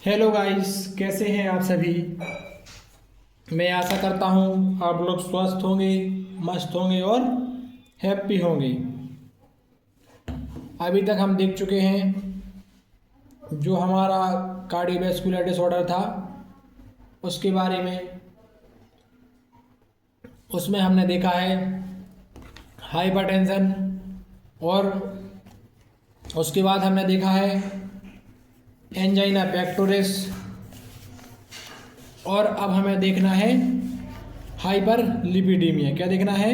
Hello guys, कैसे हैं आप सभी। मैं आशा करता हूँ आप लोग स्वस्थ होंगे, मस्त होंगे और हैप्पी होंगे। अभी तक हम देख चुके हैं जो हमारा कार्डियोवैस्कुलर डिसऑर्डर था उसके बारे में। उसमें हमने देखा है हाइपरटेंशन, और उसके बाद हमने देखा है एंजाइना पेक्टोरिस, और अब हमें देखना है हाइपरलिपिडीमिया। क्या देखना है?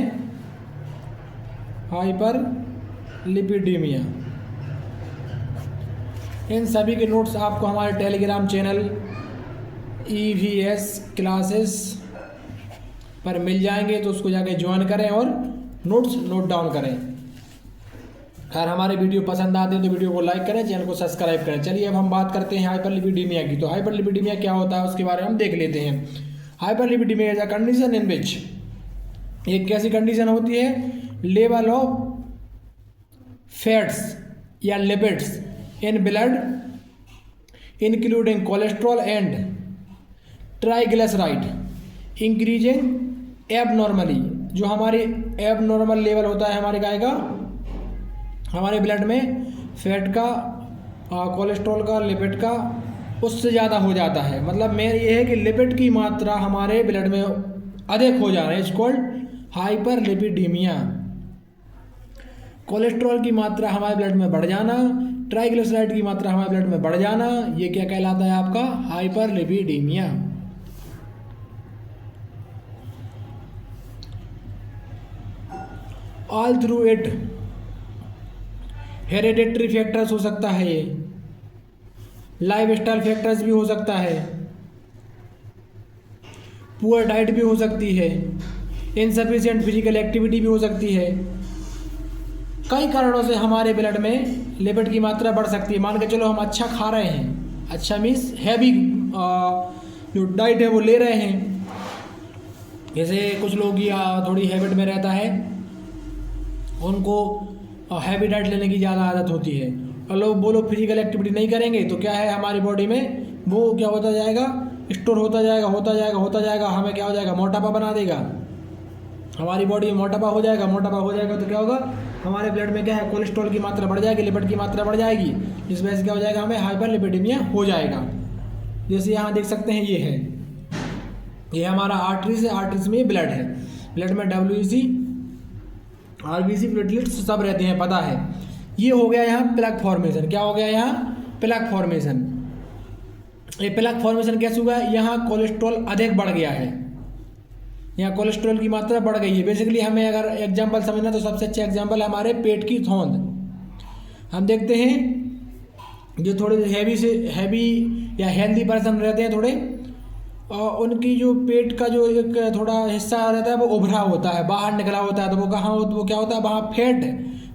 हाइपरलिपिडीमिया। इन सभी के नोट्स आपको हमारे टेलीग्राम चैनल EVS क्लासेस पर मिल जाएंगे, तो उसको जाके ज्वाइन करें और नोट्स नोट डाउन करें। अगर हमारे वीडियो पसंद आते हैं तो वीडियो को लाइक करें, चैनल को सब्सक्राइब करें। चलिए अब हम बात करते हैं हाइपरलिपिडीमिया की। तो हाइपरलिपिडीमिया क्या होता है उसके बारे में हम देख लेते हैं। Hyperlipidemia is a condition in which, एक कैसी कंडीशन होती है, लेवल ऑफ फैट्स या lipids in blood including cholesterol and triglyceride increasing abnormally. जो हमारे एबनॉर्मल लेवल होता है हमारे काय का, हमारे ब्लड में फैट का, कोलेस्ट्रॉल का, लिपिड का, उससे ज़्यादा हो जाता है। मतलब मेन ये है कि लिपिड की मात्रा हमारे ब्लड में अधिक हो जा रहा है, इट्स कॉल्ड हाइपरलिपिडीमिया। कोलेस्ट्रॉल की मात्रा हमारे ब्लड में बढ़ जाना, ट्राइग्लिसराइड की मात्रा हमारे ब्लड में बढ़ जाना, ये क्या कहलाता है आपका? Hyperlipidaemia. All through it hereditary factors हो सकता है, ये लाइफ स्टाइल फैक्टर्स भी हो सकता है, पुअर डाइट भी हो सकती है, इनसफिशिएंट फिजिकल एक्टिविटी भी हो सकती है। कई कारणों से हमारे ब्लड में लिपिड की मात्रा बढ़ सकती है। मान के चलो हम अच्छा खा रहे हैं, अच्छा मीन्स हैवी जो डाइट है वो ले रहे हैं। जैसे कुछ लोग की थोड़ी हैबिट में रहता है, उनको हैवी डाइट लेने की ज़्यादा आदत होती है, और लोग वो लोग फिजिकल एक्टिविटी नहीं करेंगे तो क्या है, हमारी बॉडी में वो क्या होता जाएगा, स्टोर होता जाएगा, हमें क्या हो जाएगा, मोटापा बना देगा। हमारी बॉडी में मोटापा हो जाएगा तो क्या होगा, हमारे ब्लड में क्या है, कोलेस्ट्रॉल की मात्रा बढ़ जाएगी, लिपिड की मात्रा बढ़ जाएगी, जिस वजह से क्या हो जाएगा, हमें हाइपरलिपिडीमिया हो जाएगा। जैसे यहाँ देख सकते हैं, ये हमारा आर्टरीज है, आर्टरीज में ब्लड है, ब्लड में WBC RBC प्लेटलेट्स सब रहते हैं, पता है। ये हो गया यहाँ प्लग फॉर्मेशन। क्या हो गया यहाँ? Plug formation. ये प्लग फॉर्मेशन कैसे हुआ? यहाँ कोलेस्ट्रॉल अधिक बढ़ गया है, यहाँ कोलेस्ट्रॉल की मात्रा बढ़ गई है। बेसिकली हमें अगर एग्जांपल समझना तो सबसे अच्छा एग्जांपल है हमारे पेट की थोंद। हम देखते हैं जो थोड़े हैवी या हेल्दी पर्सन रहते हैं थोड़े, और उनकी जो पेट का जो एक थोड़ा हिस्सा रहता है वो उभरा होता है, बाहर निकला होता है, तो वो क्या होता है, वहाँ फैट,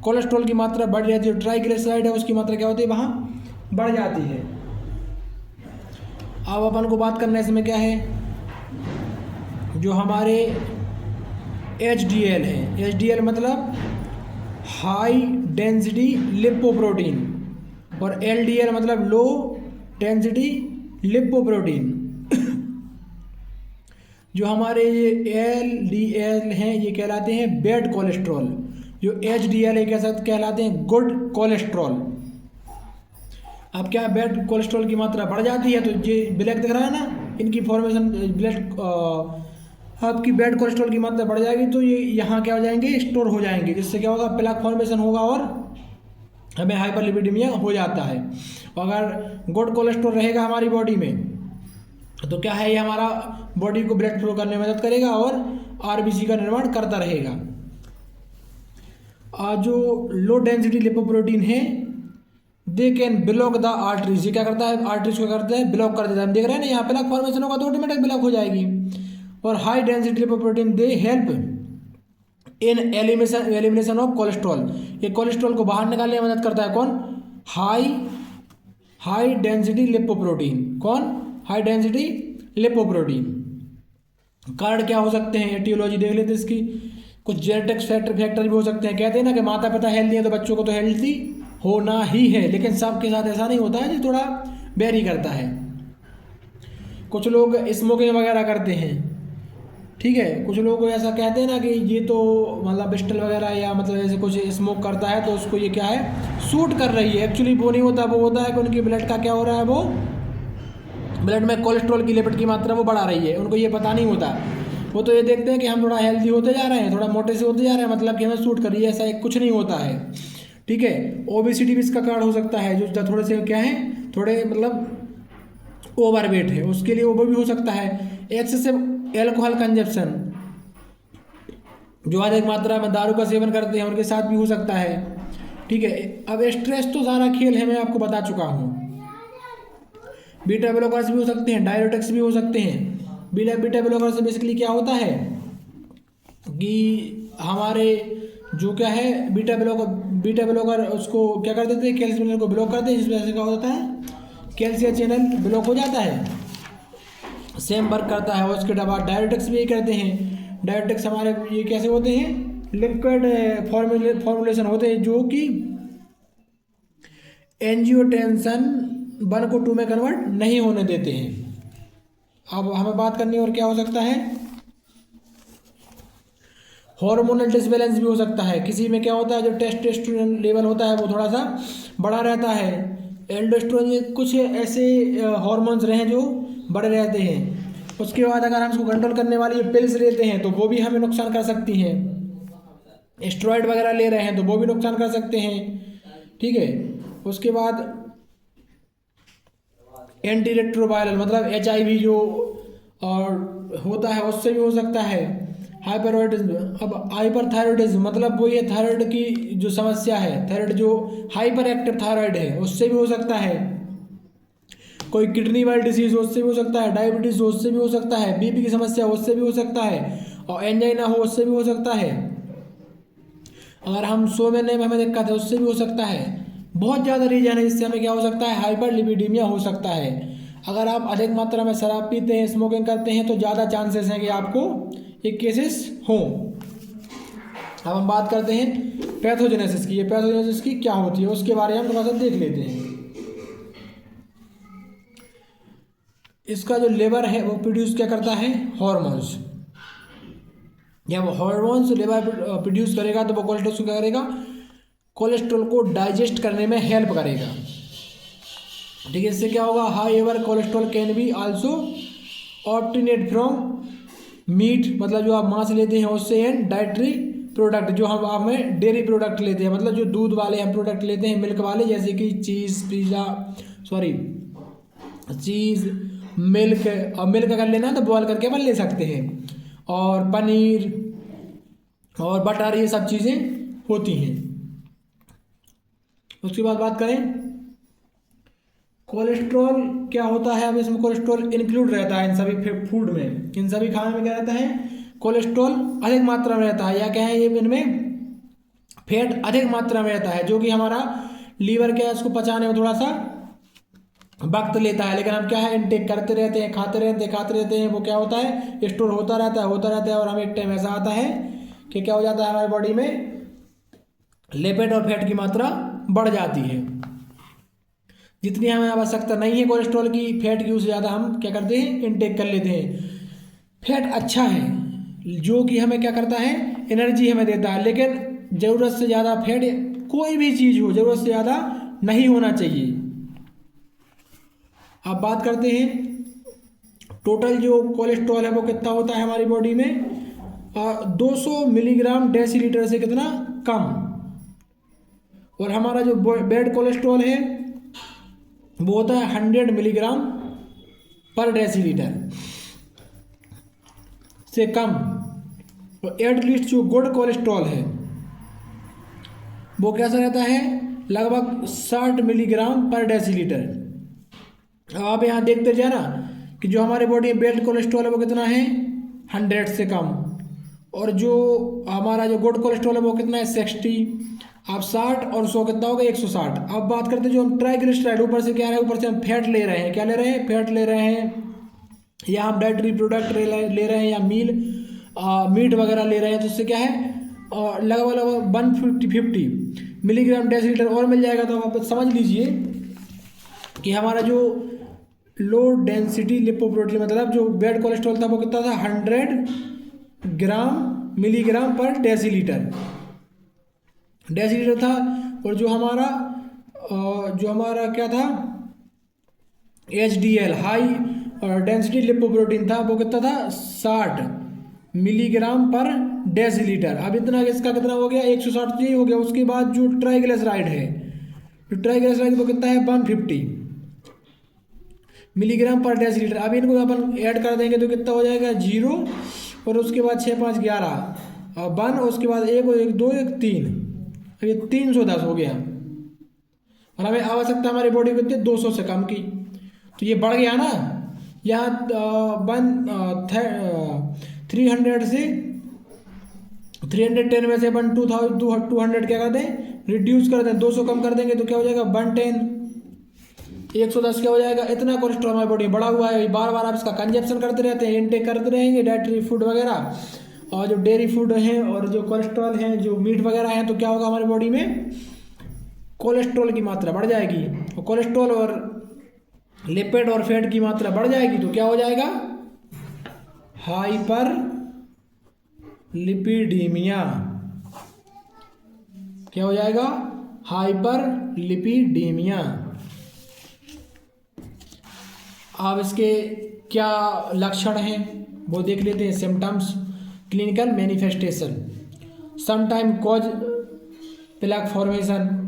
कोलेस्ट्रॉल की मात्रा बढ़ जाती है, ट्राइग्लिसराइड है उसकी मात्रा क्या होती है, वहाँ बढ़ जाती है। अब अपन को बात करना है इसमें क्या है, जो हमारे HDL है, HDL मतलब हाई डेंसिटी लिपोप्रोटीन, और LDL मतलब लो डेंसिटी लिपोप्रोटीन। जो हमारे ये LDL हैं ये कहलाते हैं बैड कोलेस्ट्रॉल, जो HDL है कैसा कहलाते हैं, गुड कोलेस्ट्रॉल। अब क्या, बैड कोलेस्ट्रॉल की मात्रा बढ़ जाती है तो ये ब्लैक दिख रहा है ना, इनकी फॉर्मेशन ब्लड, आपकी बैड कोलेस्ट्रॉल की मात्रा बढ़ जाएगी तो ये यहाँ क्या हो जाएंगे, स्टोर हो जाएंगे, जिससे क्या होगा, प्लग फॉर्मेशन होगा और हमें हाइपरलिपिडीमिया हो जाता है। और अगर गुड कोलेस्ट्रॉल रहेगा हमारी बॉडी में तो क्या है, ये हमारा बॉडी को ब्लड फ्लो करने में मदद करेगा और RBC का निर्माण करता रहेगा। जो लो डेंसिटी लिपोप्रोटीन है they can block the arteries, ये क्या करता है, आर्टरीज को करता है ब्लॉक कर देता है। हम देख रहे हैं ना, यहाँ प्लग फॉर्मेशन होगा तो ऑटोमेटिक ब्लॉक हो जाएगी। और high density lipoprotein they help in elimination of cholesterol, ये कोलेस्ट्रॉल को बाहर निकालने में मदद करता है। कौन? High density lipoprotein. कौन? High density lipoprotein. कारण क्या हो सकते हैं, एटियोलॉजी देख लेते हैं इसकी। कुछ जेनेटिक्स फैक्टर भी हो सकते हैं। कहते हैं ना कि माता पिता हेल्दी है तो बच्चों को तो हेल्दी होना ही है, लेकिन सबके साथ ऐसा नहीं होता है, जो थोड़ा वेरी करता है। कुछ लोग स्मोकिंग वगैरह करते हैं, ठीक है। कुछ लोग ऐसा कहते हैं ना कि ये तो मतलब पिस्टल वगैरह या मतलब ऐसे कुछ स्मोक करता है तो उसको ये क्या है, सूट कर रही है। एक्चुअली वो नहीं होता, वो होता है कि उनकी ब्लड का क्या हो रहा है, वो ब्लड में कोलेस्ट्रॉल की लिपिड की मात्रा वो बढ़ा रही है, उनको ये पता नहीं होता। वो तो ये देखते हैं कि हम थोड़ा हेल्दी होते जा रहे हैं, थोड़ा मोटे से होते जा रहे हैं, मतलब कि हमें सूट कर रही है, ऐसा कुछ नहीं होता है, ठीक है। ओबेसिटी भी इसका कारण हो सकता है, जो थोड़े से क्या है, थोड़े मतलब ओवरवेट है, उसके लिए वो भी हो सकता है। एक्सेसिव एल्कोहल कंजप्शन, जो अधिक मात्रा में दारू का सेवन करते हैं उनके साथ भी हो सकता है, ठीक है। अब स्ट्रेस तो सारा खेल है, मैं आपको बता चुका हूँ। बीटा ब्लॉकर्स भी हो सकते हैं, डायरेटिक्स भी हो सकते हैं। बीटा ब्लॉकर से बेसिकली क्या होता है कि हमारे जो क्या है बीटा ब्लॉकर उसको क्या कर देते हैं, कैल्शियम चैनल को ब्लॉक करते हैं, जिस वजह से क्या होता है, कैल्शियम चैनल ब्लॉक हो जाता है, सेम वर्क करता है। और उसके बाद डायरेटिक्स भी यही करते हैं। डायरेटिक्स हमारे ये कैसे होते हैं, लिक्विड फॉर्मुलेशन होते हैं, जो कि एंजियोटेंशन 1 को 2 में कन्वर्ट नहीं होने देते हैं। अब हमें बात करनी है और क्या हो सकता है, हार्मोनल डिसबैलेंस भी हो सकता है। किसी में क्या होता है, जो टेस्टोस्टेरोन लेवल होता है वो थोड़ा सा बढ़ा रहता है, एल्डोस्टेरोन, ये कुछ ऐसे हार्मोन्स रहे हैं जो बढ़े रहते हैं। उसके बाद अगर हम इसको कंट्रोल करने वाली पिल्स लेते हैं तो वो भी हमें नुकसान कर सकती हैं। स्टेरॉइड वगैरह ले रहे हैं तो वो भी नुकसान कर सकते हैं, ठीक है। उसके बाद एंटी रेट्रोवायरल मतलब HIV जो और होता है उससे भी हो सकता है। हाइपरथायरॉइडिज्म, अब हाइपरथायरॉइडिज्म मतलब वो ये थायराइड की जो समस्या है, थायराइड जो हाइपर एक्टिव थायराइड है उससे भी हो सकता है। कोई किडनी वाली डिसीज हो उससे भी हो सकता है, डायबिटीज हो उससे भी हो सकता है, बीपी की समस्या हो उससे भी हो सकता है, और एंजाइना हो उससे भी हो सकता है। अगर हम सोने में हमें दिक्कत है उससे भी हो सकता है। बहुत ज़्यादा रीजन है जिससे हमें क्या हो सकता है, हाइपर लिपिडीमिया हो सकता है। अगर आप अधिक मात्रा में शराब पीते हैं, स्मोकिंग करते हैं तो ज़्यादा चांसेस हैं कि आपको ये केसेस हों। अब हम बात करते हैं पैथोजेनेसिस की। ये पैथोजेनेसिस की क्या होती है उसके बारे में हम थोड़ा सा देख लेते हैं। इसका जो लेबर है वो प्रोड्यूस क्या करता है, हॉर्मोन्स। जब हॉर्मोन्स लेबर प्रोड्यूस करेगा तो वो कोलेस्ट्रॉल क्या करेगा, कोलेस्ट्रॉल को डाइजेस्ट करने में हेल्प करेगा, ठीक है। इससे क्या होगा, however cholesterol can be also obtained from meat, मतलब जो आप मांस लेते हैं उससे, एंड डाइटरी प्रोडक्ट जो हम हमें डेयरी प्रोडक्ट लेते हैं, मतलब जो दूध वाले हम प्रोडक्ट लेते हैं, मिल्क वाले, जैसे कि चीज़ मिल्क, और मिल्क अगर लेना है तो बॉयल करके अपन ले सकते हैं, और पनीर और बटर, ये सब चीज़ें होती हैं। उसके बाद बात करें कोलेस्ट्रॉल क्या होता है। अब इसमें कोलेस्ट्रॉल इंक्लूड रहता है इन सभी फूड में, इन सभी खाने में क्या रहता है, कोलेस्ट्रॉल अधिक मात्रा में रहता है, या क्या है, ये इनमें फैट अधिक मात्रा में रहता है, जो कि हमारा लीवर क्या है उसको पचाने में थोड़ा सा वक्त लेता है। लेकिन हम क्या है, इनटेक करते रहते हैं, खाते रहते हैं, वो क्या होता है, स्टोर होता रहता है, और हमें एक टाइम ऐसा आता है कि क्या हो जाता है, हमारी बॉडी में लिपिड और फैट की मात्रा बढ़ जाती है। जितनी हमें आवश्यकता नहीं है कोलेस्ट्रॉल की, फैट की, उससे ज़्यादा हम क्या करते हैं, इनटेक कर लेते हैं। फैट अच्छा है, जो कि हमें क्या करता है, एनर्जी हमें देता है, लेकिन ज़रूरत से ज़्यादा फैट, कोई भी चीज़ हो ज़रूरत से ज़्यादा नहीं होना चाहिए। अब बात करते हैं टोटल जो कोलेस्ट्रॉल है वो कितना होता है हमारी बॉडी में, 200 मिलीग्राम डेसीलीटर से कितना कम। और हमारा जो बैड कोलेस्ट्रॉल है वो होता है 100 मिलीग्राम पर डेसीलीटर से कम। और एटलीस्ट जो गुड कोलेस्ट्रॉल है वो कैसा रहता है, लगभग 60 मिलीग्राम पर डेसीलीटर। आप यहाँ देखते जाए ना कि जो हमारे बॉडी में बैड कोलेस्ट्रॉल है वो कितना है, 100 से कम, और जो हमारा जो गुड कोलेस्ट्रॉल है वो कितना है, 60। आप 60 और 100 कितना होगा, 160। अब बात करते हैं जो हम ट्राइग्लिसराइड, ऊपर से क्या है, ऊपर से हम फैट ले रहे हैं, क्या ले रहे हैं, फैट ले रहे हैं, या हम डाइटरी प्रोडक्ट ले रहे हैं, या मीट वगैरह ले रहे हैं, तो उससे क्या है, और लगभग 150 मिलीग्राम डेसीलीटर और मिल जाएगा। तो आप समझ लीजिए कि हमारा जो लो डेंसिटी लिपोप्रोटीन, मतलब जो बैड कोलेस्ट्रॉल था वो कितना था, 100 ग्राम मिलीग्राम पर डेसीलीटर था। और जो हमारा क्या था, HDL हाई डेंसिटी लिपोप्रोटीन था, वो कितना था, 60 मिलीग्राम पर डेसीलीटर। अब इतना इसका कितना हो गया, 160 तो ये हो गया। उसके बाद जो ट्राइग्लिसराइड है, जो ट्राइग्लिसराइड वो कितना है, 150 मिलीग्राम पर डेसीलीटर। अब इनको अपन ऐड कर देंगे तो कितना हो जाएगा, 0 और उसके बाद 6 5 11 और 1, उसके बाद 1 और 1 2 1 3, ये 310 हो गया। और हमें आवश्यकता हमारी बॉडी को कितनी, 200 से कम की। तो ये बढ़ गया ना, यहाँ 300 से 310 में से अपन 200 क्या कर दें, रिड्यूस कर दें, 200 कम कर देंगे तो क्या हो जाएगा, 110, 110 क्या हो जाएगा। इतना कोलेस्ट्रॉल हमारी बॉडी में बढ़ा हुआ है, बार बार आप इसका कंजप्शन करते रहते हैं, इनटेक करते रहेंगे डाइटरी फूड वगैरह, और जो डेयरी फूड हैं और जो कोलेस्ट्रॉल हैं, जो मीट वगैरह हैं, तो क्या होगा, हमारी बॉडी में कोलेस्ट्रॉल की मात्रा बढ़ जाएगी। और कोलेस्ट्रॉल और लिपिड और फैट की मात्रा बढ़ जाएगी तो क्या हो जाएगा, हाइपर लिपिडीमिया। क्या हो जाएगा, हाइपर लिपिडीमिया। अब इसके क्या लक्षण हैं वो देख लेते हैं। Symptoms, clinical manifestation, sometime cause plaque formation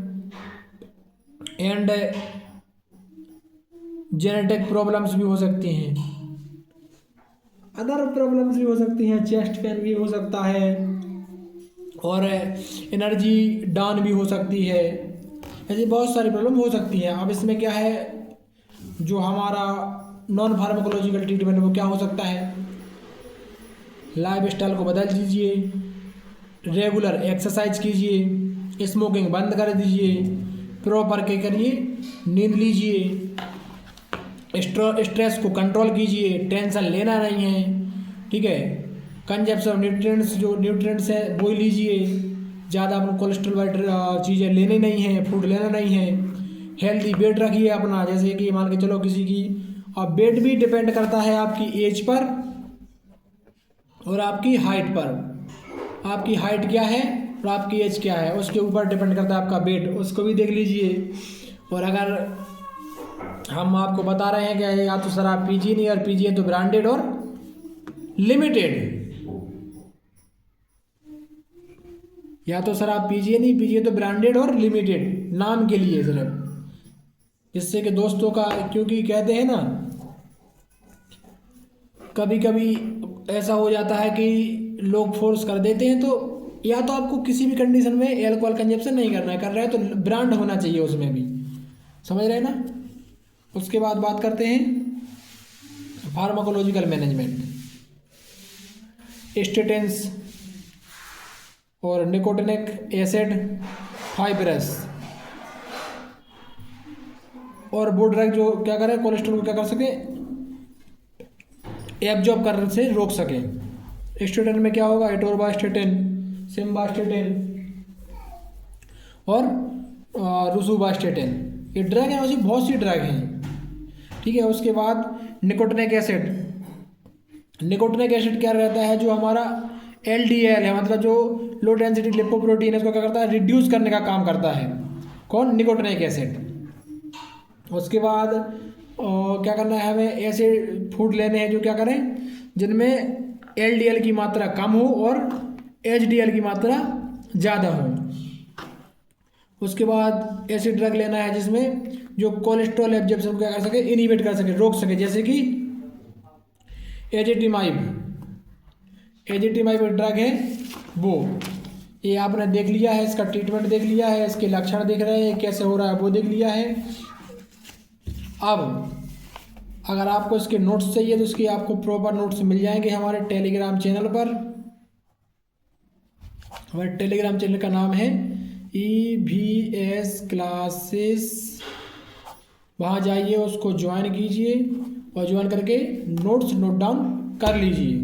and genetic problems भी हो सकती हैं, अदर प्रॉब्लम्स भी हो सकती हैं, चेस्ट पेन भी हो सकता है और एनर्जी डाउन भी हो सकती है, ऐसी बहुत सारी प्रॉब्लम हो सकती हैं। अब इसमें क्या है, जो हमारा नॉन फार्माकोलॉजिकल ट्रीटमेंट वो क्या हो सकता है, लाइफ स्टाइल को बदल दीजिए, रेगुलर एक्सरसाइज कीजिए, स्मोकिंग बंद कर दीजिए, प्रॉपर के करिए, नींद लीजिए, स्ट्रेस को कंट्रोल कीजिए, टेंशन लेना नहीं है, ठीक है। कंजप्शन ऑफ न्यूट्रिएंट्स, जो न्यूट्रिएंट्स है वो लीजिए, ज़्यादा अपन कोलेस्ट्रॉल वाली चीज़ें लेनी नहीं है, फूड लेना नहीं है। हेल्दी वेट रखिए अपना, जैसे कि मान के चलो किसी की, अब वेट भी डिपेंड करता है आपकी एज पर और आपकी हाइट पर। आपकी हाइट क्या है और आपकी एज क्या है, उसके ऊपर डिपेंड करता है आपका वेट, उसको भी देख लीजिए। और अगर हम आपको बता रहे हैं कि या तो सर आप पीजिए नहीं, और पीजिए तो ब्रांडेड और लिमिटेड, या तो सर आप पीजिए नहीं, पीजिए तो ब्रांडेड और लिमिटेड, नाम के लिए सिर्फ, जिससे कि दोस्तों का, क्योंकि कहते हैं ना कभी कभी ऐसा हो जाता है कि लोग फोर्स कर देते हैं, तो या तो आपको किसी भी कंडीशन में एल्कोहल कंजप्शन नहीं करना है, कर रहे हैं तो ब्रांड होना चाहिए उसमें भी, समझ रहे हैं ना। उसके बाद बात करते हैं फार्माकोलॉजिकल मैनेजमेंट, स्टेटेंस और निकोटिनिक एसिड, फाइब्रस और वो ड्रग जो क्या करें, कोलेस्ट्रॉल को क्या कर सके, एब्जॉर्ब करने से रोक सके। स्टेटिन में क्या होगा, एटोरबास्टेटिन, सिम्बास्टेटिन और रोसुवास्टेटिन, ये ड्रग हैं, ऐसी बहुत सी ड्रग हैं, ठीक है। उसके बाद निकोटिनिक एसिड, निकोटिनिक एसिड क्या रहता है, जो हमारा LDL है, मतलब जो लो डेंसिटी लिपोप्रोटीन है, इसको क्या करता है, रिड्यूस करने का काम करता है, कौन, निकोटिनिक एसिड। उसके बाद क्या करना है, हमें ऐसे फूड लेने हैं जो क्या करें, जिनमें LDL की मात्रा कम हो और HDL की मात्रा ज़्यादा हो। उसके बाद ऐसे ड्रग लेना है जिसमें जो कोलेस्ट्रॉल एब्जॉर्प्शन को क्या कर सके, इनिबिट कर सके, रोक सके, जैसे कि एजेटिमाइब, एजेटिमाइब ड्रग है वो, ये आपने देख लिया है, इसका ट्रीटमेंट देख लिया है, इसके लक्षण देख रहे हैं, कैसे हो रहा है वो देख लिया है। अब अगर आपको इसके नोट्स चाहिए तो इसके आपको प्रॉपर नोट्स मिल जाएंगे हमारे टेलीग्राम चैनल पर। हमारे टेलीग्राम चैनल का नाम है EVS क्लासेस, वहाँ जाइए, उसको ज्वाइन कीजिए और ज्वाइन करके नोट्स नोट डाउन कर लीजिए।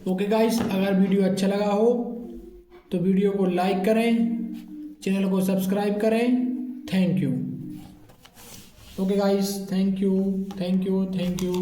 ओके गाइस, अगर वीडियो अच्छा लगा हो तो वीडियो को लाइक करें, चैनल को सब्सक्राइब करें। Thank you. Okay guys, thank you, thank you, thank you.